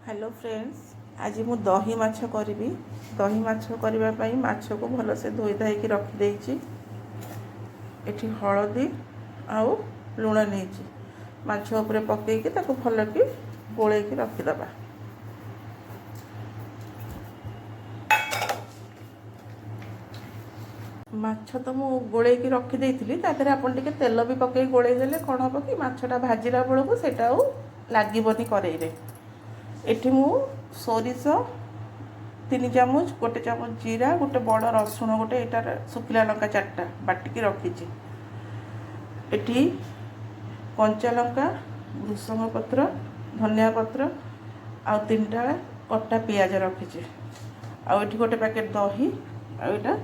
Hello friends, आज मु दही माछ करी। दही माछ करने माछ को भलसे धोई धाई रखी एठी हलदी आउ लुण नहीं माछ उपरे पकईकि भल कि गोल रखीदबा। माछ तो मु गोल रखी तादेह आपन टिके तेल भी पकई गोल देले कौन हम कि माछटा भाजिला बेलू से लगभग करेई एठी मु सोरिष 3 चामच, 1 चामच जीरा, गोटे बड़ रसुण, गोटे एटार सुखिला लंका 4टा बाटिकी रखी। एठी कंचा लंका, भृषंग पत्र, धनिया पत्र आ 3टा कटा पियाज रखी। आठी गोटे पैकेट दही आटा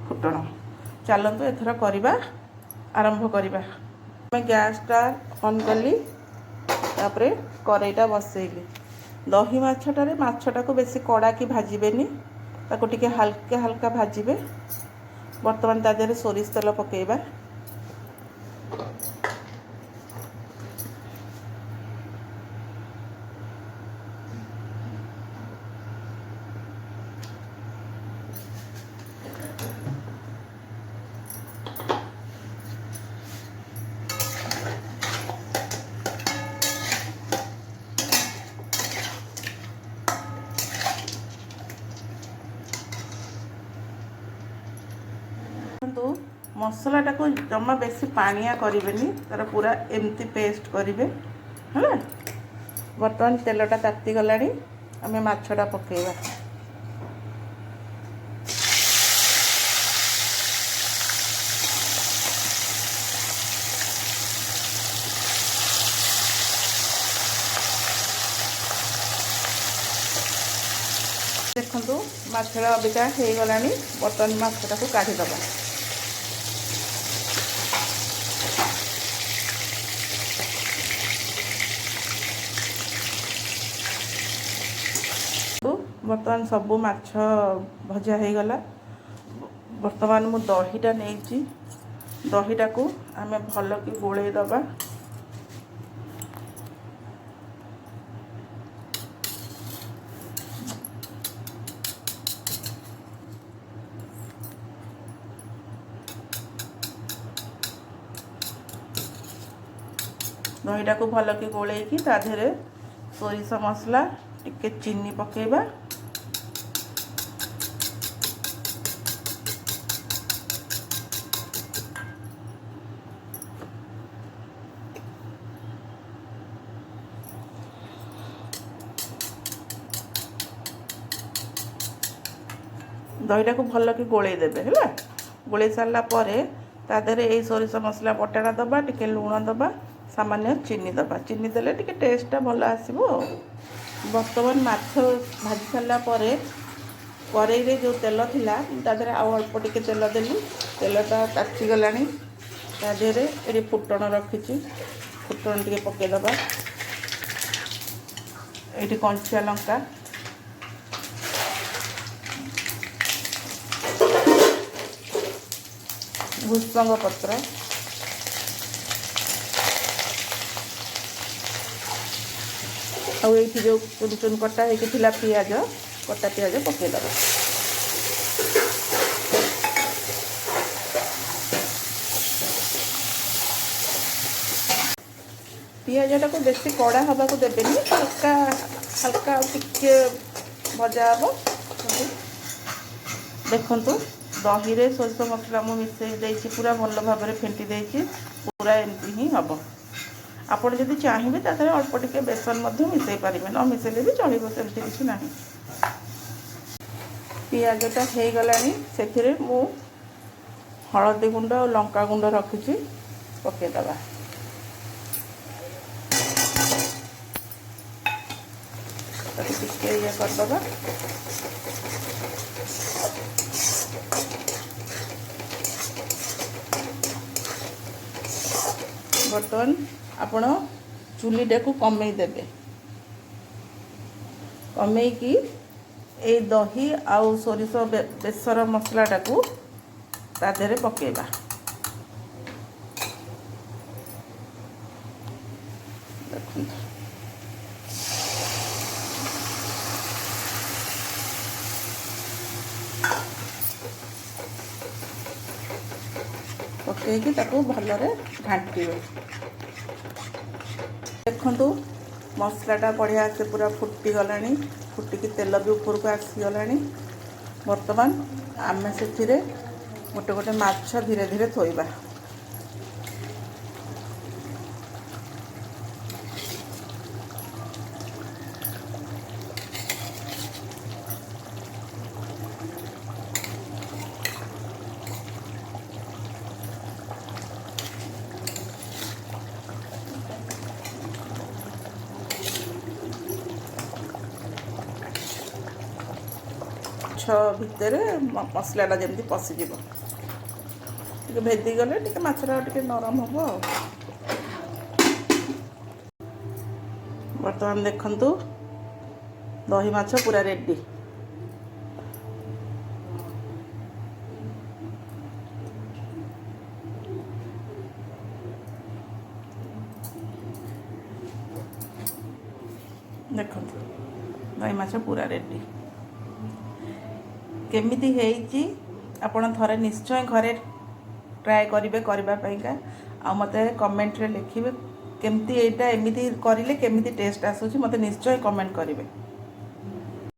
फुटण। चलतु एथर करवा आरंभ करवा। मैं गैसटा ऑन कली तापरे करेईटा बसैली। दही माछटारे माछटा को बेसी कड़ा कि भाजबेनी, ताको टिके हल्का हल्का भाजबे। बर्तमान ता देहरे सोरिष तेल पकेइबा। मसलाटा को जमा बेसी पानिया करेंगे, तार पूरा एमती पेस्ट करेंगे है। बर्तमान तेलटा ताती गला आम माछटा पकेइबा। देखो माछटा अबिका हो गला। बर्तमान माछटा को काढ़ीदबा। बर्तमान सबू माछ भजा हो गला। बर्तमान मु दहीटा नहीं, दहीटा को आम भल कि गोले दबा। दहीटा को भल कि गोले कि ताधे सोरिष मसला टिके चीनी पकेइबा। दहीटा को भल कि गोले देबे है। गोले सारा पर तादेहरे यही सोरिष मसला बटाटा दबा, टिके लुण दबा, सामान्य चीनी दबा। चीनी देले टिके टेस्टटा भल आसीबो। बर्तमान माछ भाजी सारा पर करेई रे जो तेल थिला तादेहरे आउ अल्प टिके तेल देली। तेलटा ताती गलानी। तादेहरे एटी फुटण रखी। फुटण टिके पकेइदबा। एटी कंचा लंका, भृषंग पत्र, आउ जो चुन चुन कटा होता पियाज, कटा पियाज पकेइदबा। पियाजटा को बेसी कड़ा हवा को देबेनी, हल्का हल्का टिके भजा हम। देखंतु दही रे सोरिष मसला मु मिसई देछि, पूरा भल भाव में फेंटी देछि। पूरा एमती ही हम। आपड़ जदि चाहिए तादेहरे अल्प टिके बेसन मिसई पारे, न मिसेले भी चलो, सेमती किसी ना। पियाजटा हो गला। से मु हलदी गुंड और लंका गुंड रखी पकेइदबा। टिके ये करदबा। बर्तमान आपण चुलीटा को कमई देबे। कमई कि ए दही आउ सोरिष बेसर मसलाटा को तादेहरे पकेइबा। ପକାଇକି ତାକୁ ଭଲରେ ଘାଣ୍ଟିବେ। ଦେଖନ୍ତୁ ମସଲାଟା ବଢ଼ିଆ ସେ ପୁରା ଫୁଟିଗଲାଣି, ଫୁଟିକି ତେଲ ବି ଉପରକୁ ଆସିଗଲାଣି। ବର୍ତ୍ତମାନ ଆମେ ସେଥିରେ ଗୋଟେ ଗୋଟେ ମାଛ ଧୀରେ ଧୀରେ ଥୋଇବା। ମାଛ ଭିତରେ ମସଲାଟା ଯେମିତି ପଶିଯିବ, ଟିକେ ଭେଦି ଗଲେ ଟିକେ ମାଛଟା ଟିକେ ନରମ ହେବ ଆଉ। ବର୍ତ୍ତମାନ ଦେଖନ୍ତୁ ଦହି ମାଛ ପୁରା ରେଡ଼ି। ଦେଖନ୍ତୁ ଦହି ମାଛ ପୁରା ରେଡ଼ି। କେମିତି ହେଇଛି ଆପଣ ଥରେ ନିଶ୍ଚୟ ଘରେ ଟ୍ରାଏ କରିବେ କରିବା ପାଇଁକା, ଆଉ ମୋତେ କମେଣ୍ଟରେ ଲେଖିବେ କେମିତି ଏଇଟା ଏମିତି କରିଲେ କେମିତି ଟେଷ୍ଟ ଆସୁଛି, ମୋତେ ନିଶ୍ଚୟ କମେଣ୍ଟ କରିବେ।